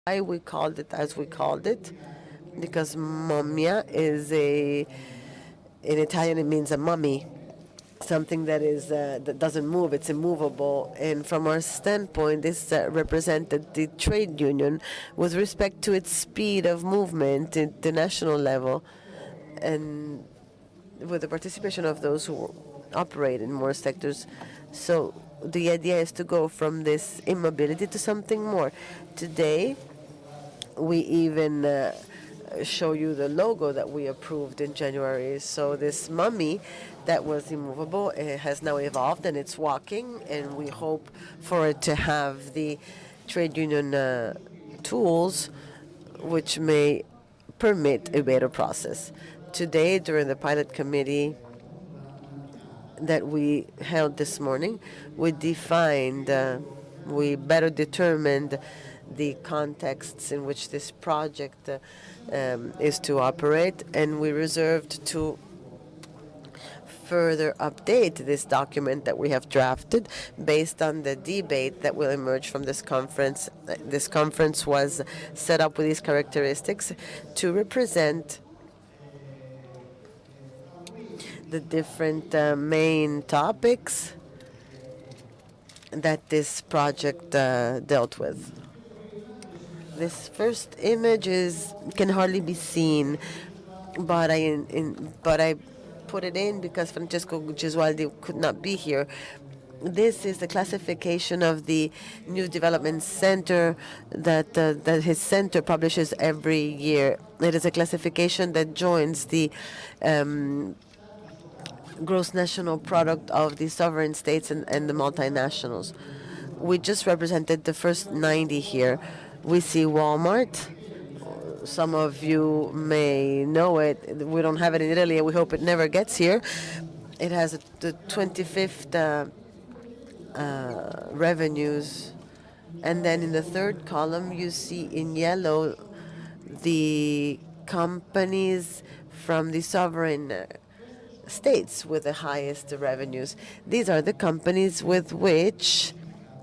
Why we called it as we called it? Because MuMMIA is in Italian it means a mummy, something that is that doesn't move, it's immovable. And from our standpoint, this represented the trade union with respect to its speed of movement at the national level, and with the participation of those who operate in more sectors. So the idea is to go from this immobility to something more. Today, we even show you the logo that we approved in January. So this mummy that was immovable, it has now evolved and it's walking, and we hope for it to have the trade union tools which may permit a better process. Today, during the pilot committee that we held this morning, we defined, we better determined the contexts in which this project is to operate, and we reserved to further update this document that we have drafted based on the debate that will emerge from this conference. This conference was set up with these characteristics to represent the different main topics that this project dealt with. This first image can hardly be seen, but I put it in because Francesco Gesualdi could not be here. This is the classification of the New Development Center that his center publishes every year. It is a classification that joins the gross national product of the sovereign states and the multinationals. We just represented the first 90 here. We see Walmart. Some of you may know it. We don't have it in Italy, and we hope it never gets here. It has the 25th revenues. And then in the third column, you see in yellow the companies from the sovereign states with the highest revenues. These are the companies with which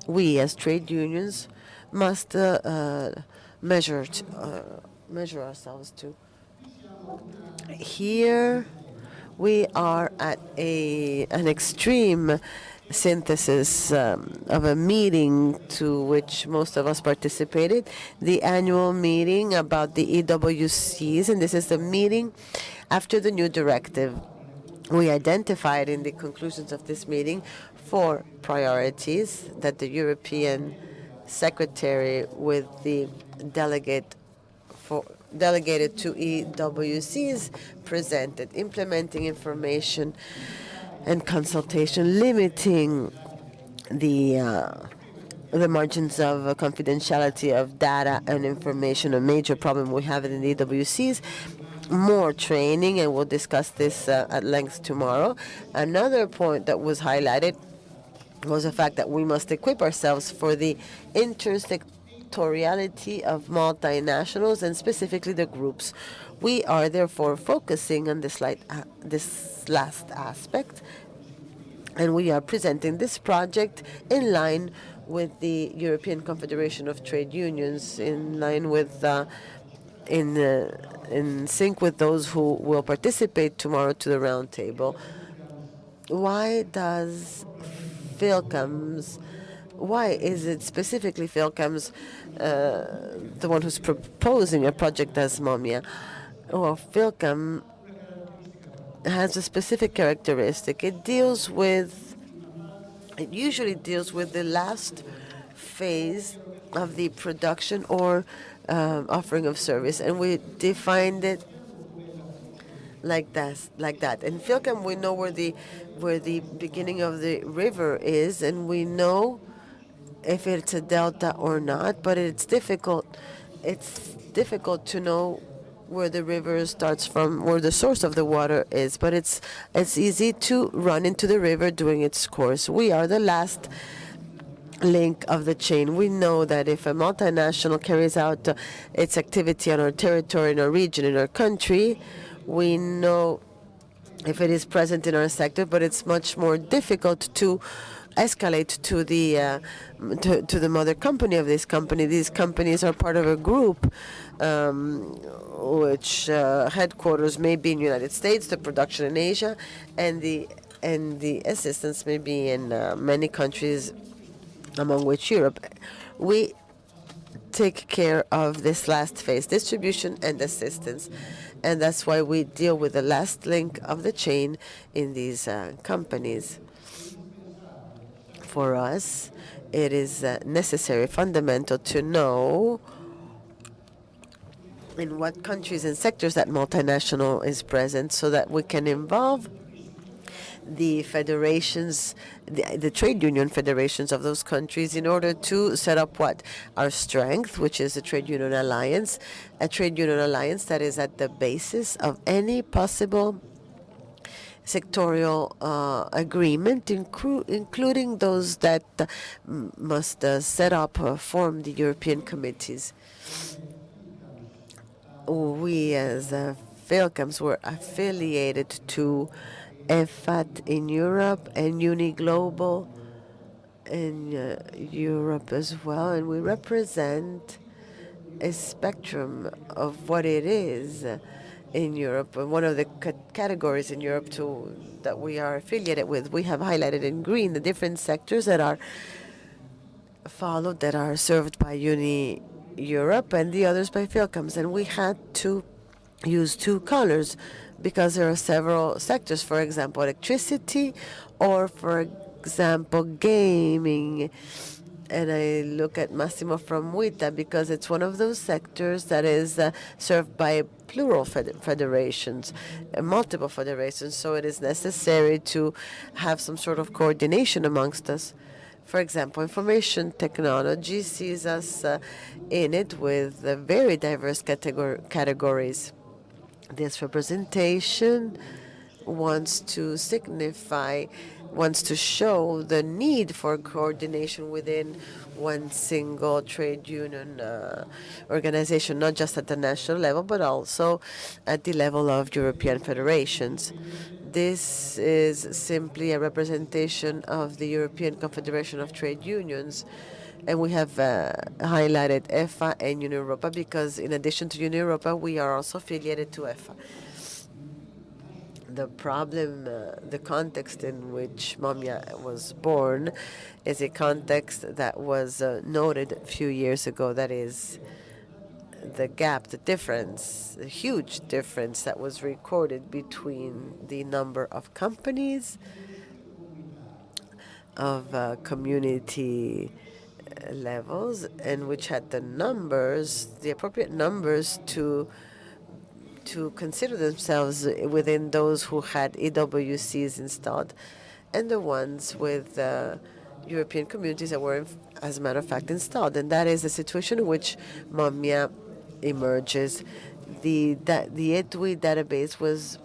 we as trade unions must measure ourselves to. Here we are at an extreme synthesis of a meeting to which most of us participated, the annual meeting about the EWCs, and this is the meeting after the new directive. We identified in the conclusions of this meeting 4 priorities that the European Secretary with the delegated to EWCs presented: implementing information and consultation, limiting the margins of confidentiality of data and information, a major problem we have in the EWCs, more training, and we'll discuss this at length tomorrow. Another point that was highlighted was the fact that we must equip ourselves for the intersectoriality of multinationals and specifically the groups. We are therefore focusing on this last aspect, and we are presenting this project in line with the European Confederation of Trade Unions, in line with in sync with those who will participate tomorrow to the round table. Why is it specifically Philcam's the one who's proposing a project as MuMMIA? Well, Philcam has a specific characteristic. It usually deals with the last phase of the production or offering of service, and we defined it like that. In Philcam, we know where the beginning of the river is, and we know if it's a delta or not. But it's difficult. It's difficult to know where the river starts from, where the source of the water is. But it's easy to run into the river during its course. We are the last link of the chain. We know that if a multinational carries out its activity on our territory, in our region, in our country, we know if it is present in our sector, but it's much more difficult to escalate to the mother company of this company. These companies are part of a group which headquarters may be in the United States, the production in Asia, and the assistance may be in many countries, among which Europe. We take care of this last phase, distribution and assistance. And that's why we deal with the last link of the chain in these companies. For us, it is necessary, fundamental to know in what countries and sectors that multinational is present so that we can involve the federations, the trade union federations of those countries in order to set up what? Our strength, which is a trade union alliance that is at the basis of any possible sectorial agreement, including those that must set up or form the European committees. We as FELCAMs were affiliated to EFAT in Europe and UniGlobal in Europe as well, and we represent a spectrum of what it is in Europe. One of the categories in Europe that we are affiliated with, we have highlighted in green the different sectors that are followed, that are served by Europe, and the others by FELCAMs. And we had to use two colors because there are several sectors, for example, electricity, or for example, gaming. And I look at Massimo from WITA because it's one of those sectors that is served by plural federations, multiple federations. So it is necessary to have some sort of coordination amongst us. For example, information technology sees us in it with very diverse categories. This representation wants to show the need for coordination within one single trade union organization, not just at the national level, but also at the level of European federations. This is simply a representation of the European Confederation of Trade Unions. And we have highlighted EFA and UniEuropa because in addition to UniEuropa, we are also affiliated to EFA. The problem, the context in which MuMMIA was born is a context that was noted a few years ago. That is the gap, the difference, the huge difference that was recorded between the number of companies, of community levels, and which had the numbers, the appropriate numbers to consider themselves within those who had EWCs installed, and the ones with European communities that were, as a matter of fact, installed. And that is the situation in which MuMMIA emerges. The ETWI database was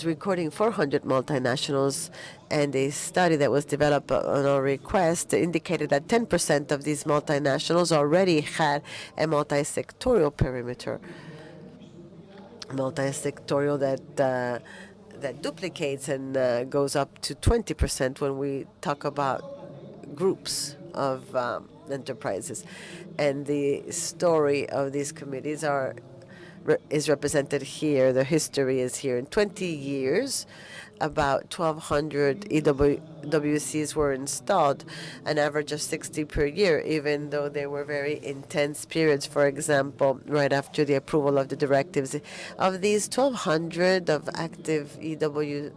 recording 400 multinationals, and a study that was developed on our request indicated that 10% of these multinationals already had a multisectorial perimeter. Multisectorial that duplicates and goes up to 20% when we talk about groups of enterprises. And the story of these committees is represented here. The history is here. In 20 years, about 1,200 EWCs were installed, an average of 60 per year, even though there were very intense periods. For example, right after the approval of the directives, of these 1,200 of active EWCs,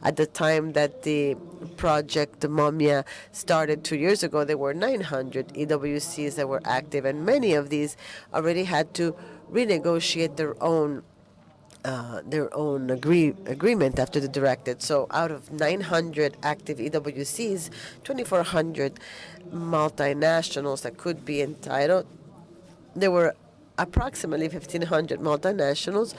at the time that the project MuMMIA started 2 years ago, there were 900 EWCs that were active, and many of these already had to renegotiate their own agreement after the directive. So out of 900 active EWCs, 2,400 multinationals that could be entitled, there were approximately 1,500 multinationals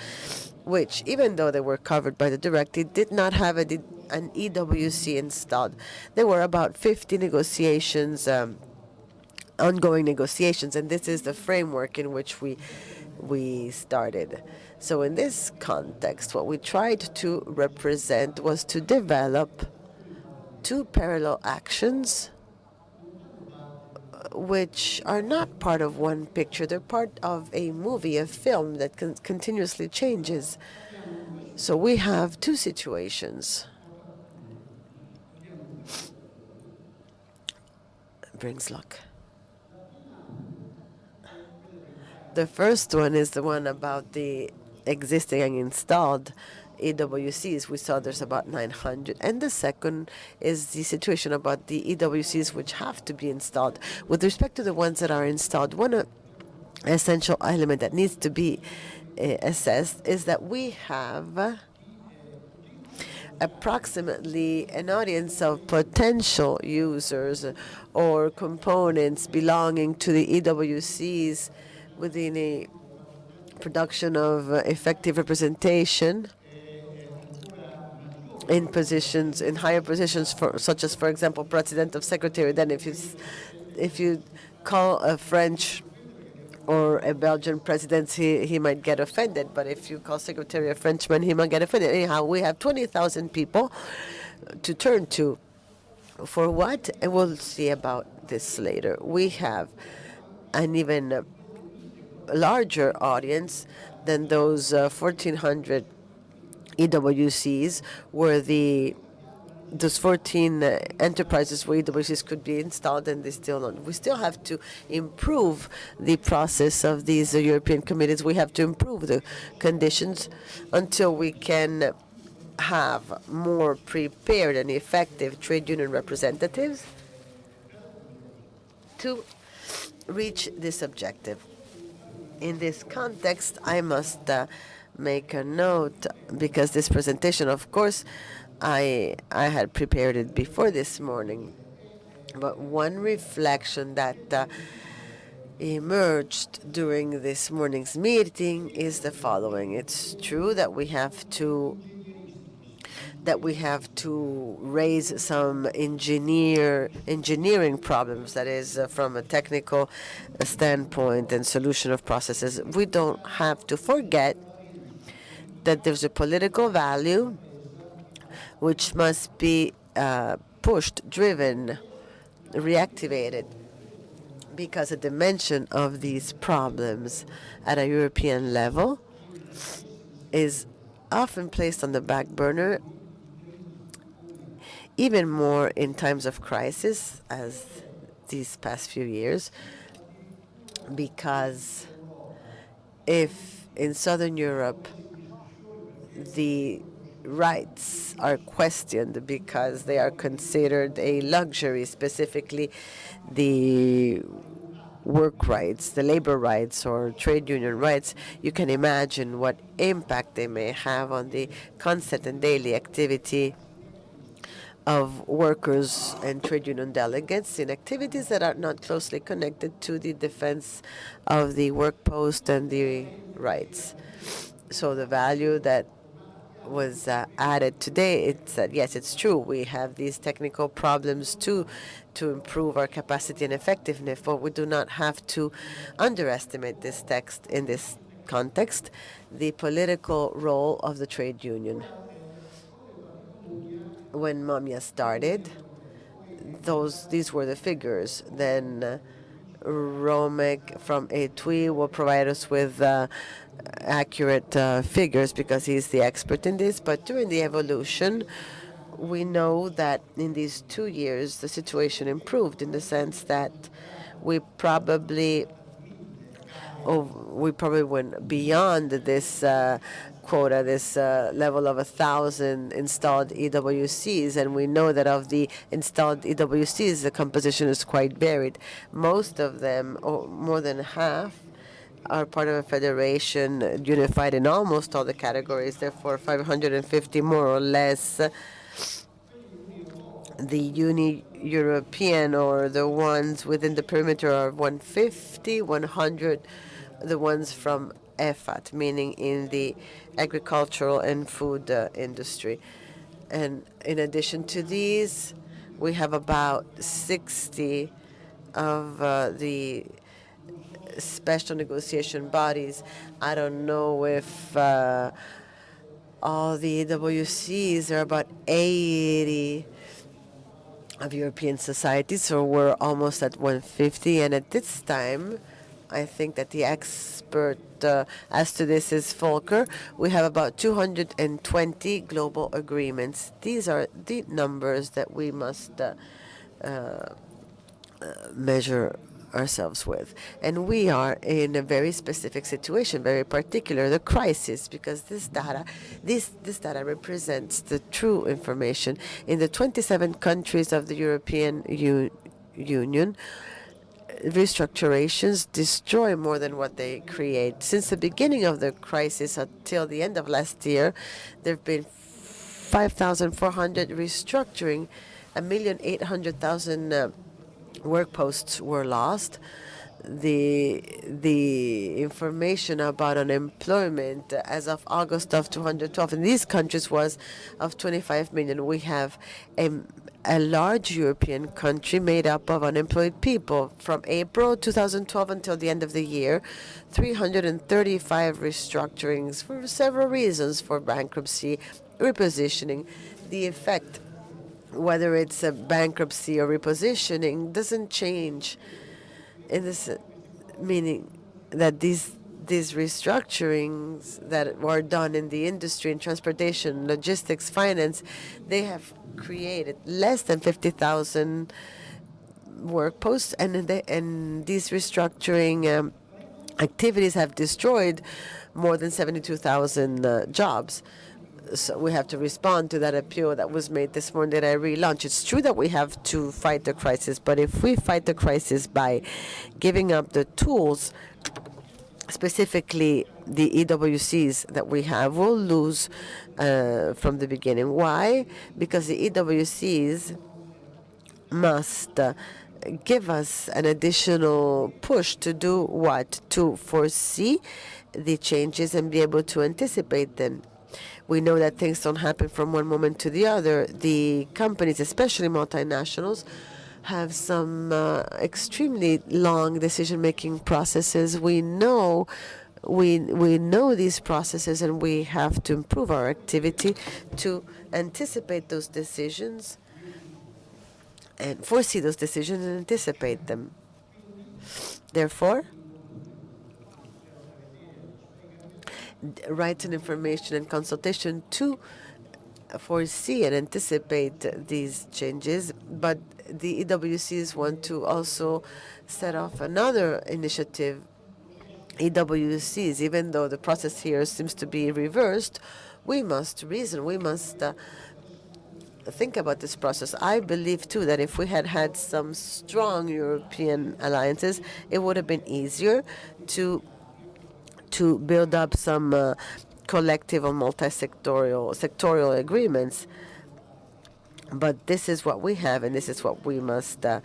which, even though they were covered by the directive, did not have an EWC installed. There were about 50 negotiations, ongoing negotiations, and this is the framework in which we we started. So in this context, what we tried to represent was to develop two parallel actions which are not part of one picture. They're part of a movie, a film that continuously changes. So we have two situations. Brings luck. The first one is the one about the existing and installed EWCs. We saw there's about 900. And the second is the situation about the EWCs which have to be installed. With respect to the ones that are installed, one essential element that needs to be assessed is that we have approximately an audience of potential users or components belonging to the EWCs within a production of effective representation in positions, in higher positions, such as, for example, president of secretary. Then if you call a French or a Belgian president, he might get offended. But if you call secretary a Frenchman, he might get offended. Anyhow, we have 20,000 people to turn to. For what? And we'll see about this later. We have an even larger audience than those 1,400 EWCs, where those 14 enterprises where EWCs could be installed, and they still don't. We still have to improve the process of these European committees. We have to improve the conditions until we can have more prepared and effective trade union representatives to reach this objective. In this context, I must make a note, because this presentation, of course, I had prepared it before this morning. But one reflection that emerged during this morning's meeting is the following. It's true that we have to raise some engineering problems, that is, from a technical standpoint and solution of processes. We don't have to forget that there's a political value which must be pushed, driven, reactivated, because a dimension of these problems at a European level is often placed on the back burner, even more in times of crisis, as these past few years, because if in Southern Europe the rights are questioned because they are considered a luxury, specifically the work rights, the labor rights, or trade union rights, you can imagine what impact they may have on the constant and daily activity of workers and trade union delegates in activities that are not closely connected to the defense of the work post and the rights. So the value that was added today, it's that, yes, it's true, we have these technical problems too, to improve our capacity and effectiveness, but we do not have to underestimate this text in this context, the political role of the trade union. When MuMMIA started, these were the figures. Then Romek from ETUI will provide us with accurate figures, because he's the expert in this. But during the evolution, we know that in these 2 years, the situation improved, in the sense that we probably went beyond this quota, this level of 1,000 installed EWCs, and we know that of the installed EWCs, the composition is quite varied. Most of them, or more than half, are part of a federation unified in almost all the categories. Therefore, 550 more or less, the Uni-European, or the ones within the perimeter, are 150, 100, the ones from EFAT, meaning in the agricultural and food industry. And in addition to these, we have about 60 of the special negotiation bodies. I don't know if all the EWCs are about 80 of European societies, so we're almost at 150. And at this time, I think that the expert as to this is Volker. We have about 220 global agreements. These are the numbers that we must measure ourselves with. And we are in a very specific situation, very particular, the crisis, because this data represents the true information. In the 27 countries of the European Union, restructurations destroy more than what they create. Since the beginning of the crisis until the end of last year, there have been 5,400 restructuring, 1,800,000 work posts were lost. The information about unemployment as of August of 2012 in these countries was of 25 million. We have a large European country made up of unemployed people. From April 2012 until the end of the year, 335 restructurings for several reasons, for bankruptcy, repositioning. The effect, whether it's a bankruptcy or repositioning, doesn't change, in this meaning that these restructurings that were done in the industry, in transportation, logistics, finance, they have created less than 50,000 work posts, and these restructuring activities have destroyed more than 72,000 jobs. So we have to respond to that appeal that was made this morning that I relaunched. It's true that we have to fight the crisis, but if we fight the crisis by giving up the tools, specifically the EWCs that we have, we'll lose from the beginning. Why? Because the EWCs must give us an additional push to do what? To foresee the changes and be able to anticipate them. We know that things don't happen from one moment to the other. The companies, especially multinationals, have some extremely long decision-making processes. We know these processes, and we have to improve our activity to anticipate those decisions and foresee those decisions and anticipate them. Therefore, rights and information and consultation to foresee and anticipate these changes, but the EWCs want to also set off another initiative. EWCs, even though the process here seems to be reversed, we must reason, we must think about this process. I believe, too, that if we had had some strong European alliances, it would have been easier to build up some collective or sectorial agreements. But this is what we have, and this is what we must deal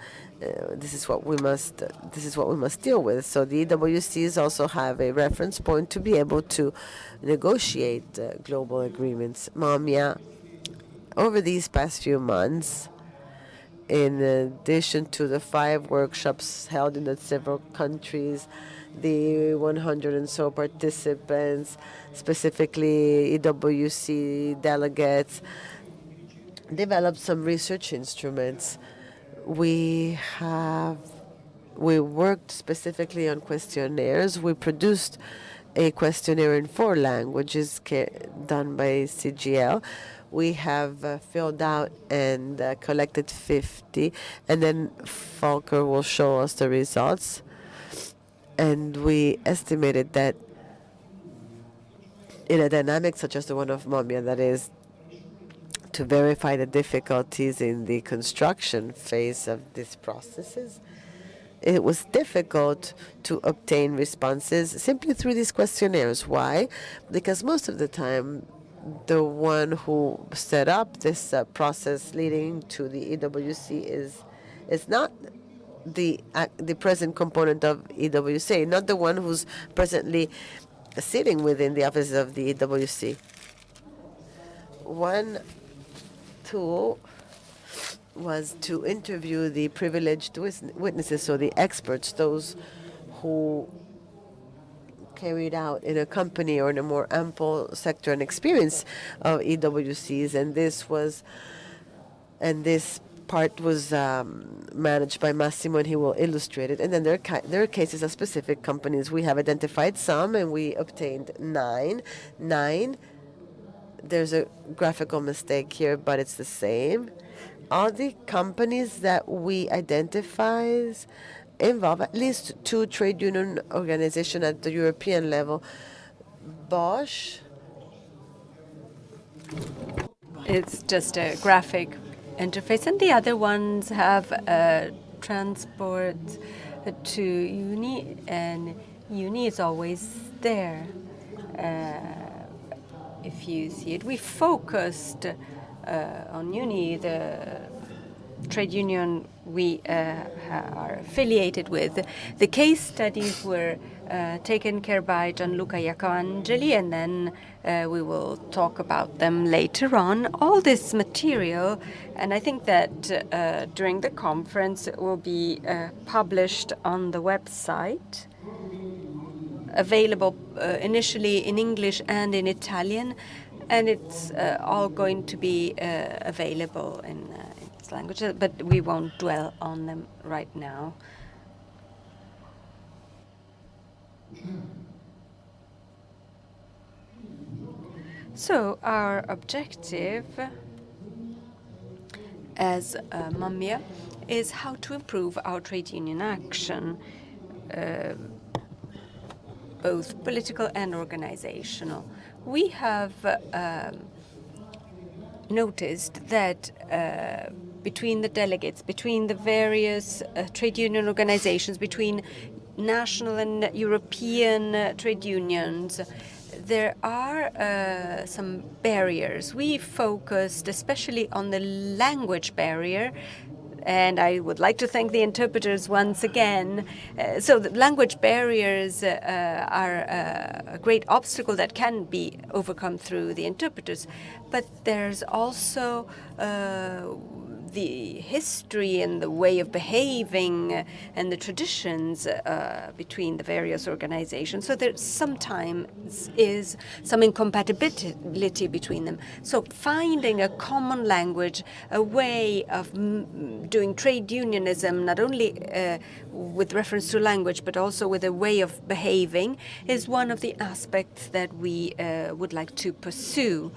with. So the EWCs also have a reference point to be able to negotiate global agreements. MuMMIA, over these past few months, in addition to the 5 workshops held in the several countries, the 100 and so participants, specifically EWC delegates, developed some research instruments. We worked specifically on questionnaires. We produced a questionnaire in 4 languages done by CGL. We have filled out and collected 50, and then Volker will show us the results. And we estimated that in a dynamic such as the one of MuMMIA, that is, to verify the difficulties in the construction phase of these processes, it was difficult to obtain responses simply through these questionnaires. Why? Because most of the time, the one who set up this process leading to the EWC is not the present component of EWC, not the one who's presently sitting within the office of the EWC. One tool was to interview the privileged witnesses, so the experts, those who carried out in a company or in a more ample sector and experience of EWCs, and this part was managed by Massimo, and he will illustrate it. And then there are cases of specific companies. We have identified some, and we obtained nine. There's a graphical mistake here, but it's the same. All the companies that we identify involve at least 2 trade union organizations at the European level. Bosch. It's just a graphic interface, and the other ones have transport to Uni, and Uni is always there. If you see it, we focused on Uni, the trade union we are affiliated with. The case studies were taken care by Gianluca Iacoangeli, and then we will talk about them later on. All this material, and I think that during the conference, will be published on the website, available initially in English and in Italian, and it's all going to be available in its languages, but we won't dwell on them right now. So our objective as MuMMIA is how to improve our trade union action, both political and organizational. We have noticed that between the delegates, between the various trade union organizations, between national and European trade unions, there are some barriers. We focused especially on the language barrier, and I would like to thank the interpreters once again. So the language barriers are a great obstacle that can be overcome through the interpreters. But there's also the history and the way of behaving and the traditions between the various organizations. So there sometimes is some incompatibility between them. So finding a common language, a way of doing trade unionism, not only with reference to language, but also with a way of behaving, is one of the aspects that we would like to pursue.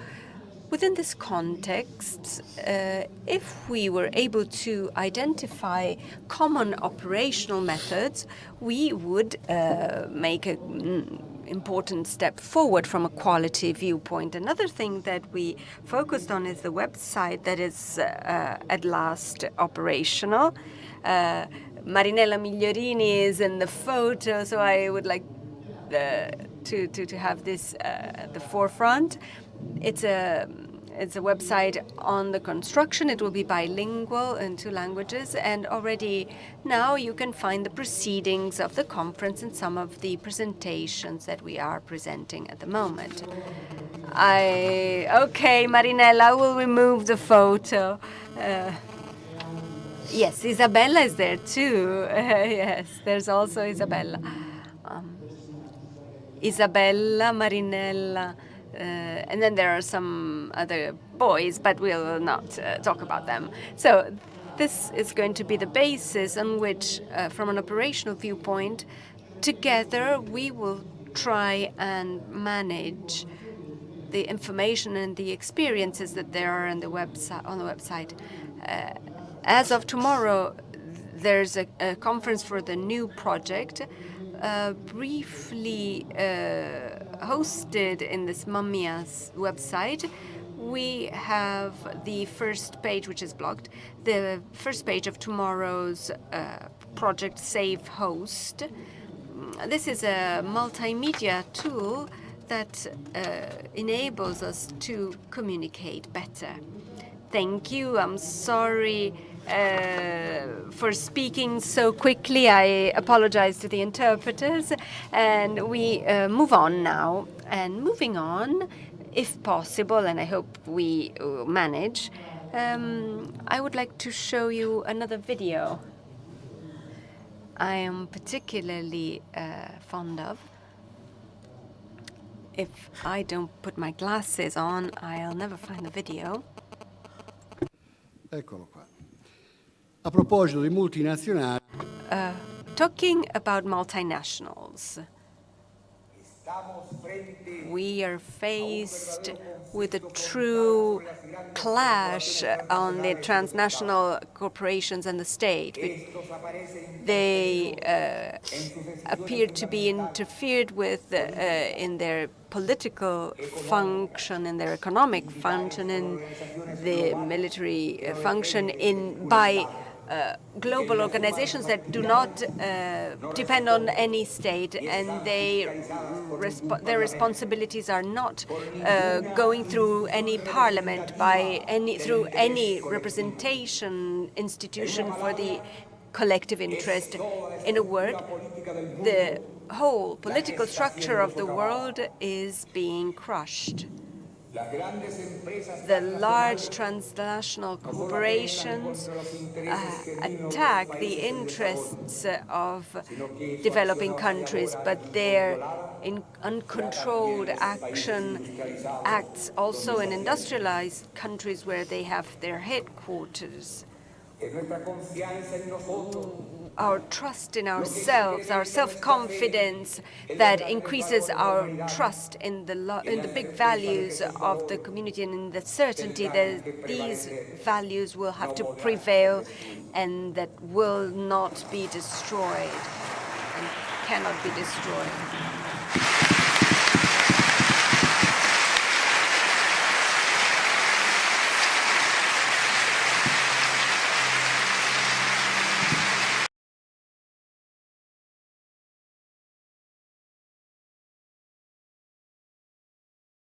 Within this context, if we were able to identify common operational methods, we would make an important step forward from a quality viewpoint. Another thing that we focused on is the website that is at last operational. Marinella Migliorini is in the photo, so I would like to have this at the forefront. It's a website on the construction. It will be bilingual in 2 languages, and already now you can find the proceedings of the conference and some of the presentations that we are presenting at the moment. Okay, Marinella, I will remove the photo. Yes, Isabella is there too. Yes, there's also Isabella. Isabella, Marinella, and then there are some other boys, but we'll not talk about them. So this is going to be the basis on which, from an operational viewpoint, together we will try and manage the information and the experiences that there are on the website. As of tomorrow, there's a conference for the new project, briefly hosted in this MuMMIA's website. We have the first page, which is blocked, the first page of tomorrow's project Save Host. This is a multimedia tool that enables us to communicate better. Thank you. I'm sorry for speaking so quickly. I apologize to the interpreters. And we move on now. And moving on, if possible, and I hope we manage, I would like to show you another video I am particularly fond of. If I don't put my glasses on, I'll never find the video. Eccolo qua. A proposito di multinazionali. Talking about multinationals, we are faced with a true clash on the transnational corporations and the state. They appear to be interfered with in their political function, in their economic function, in the military function, by global organizations that do not depend on any state, and their responsibilities are not going through any parliament, through any representation institution for the collective interest. In a word, the whole political structure of the world is being crushed. The large transnational corporations attack the interests of developing countries, but their uncontrolled action acts also in industrialized countries where they have their headquarters. Our trust in ourselves, our self-confidence that increases our trust in the big values of the community and in the certainty that these values will have to prevail and that will not be destroyed and cannot be destroyed.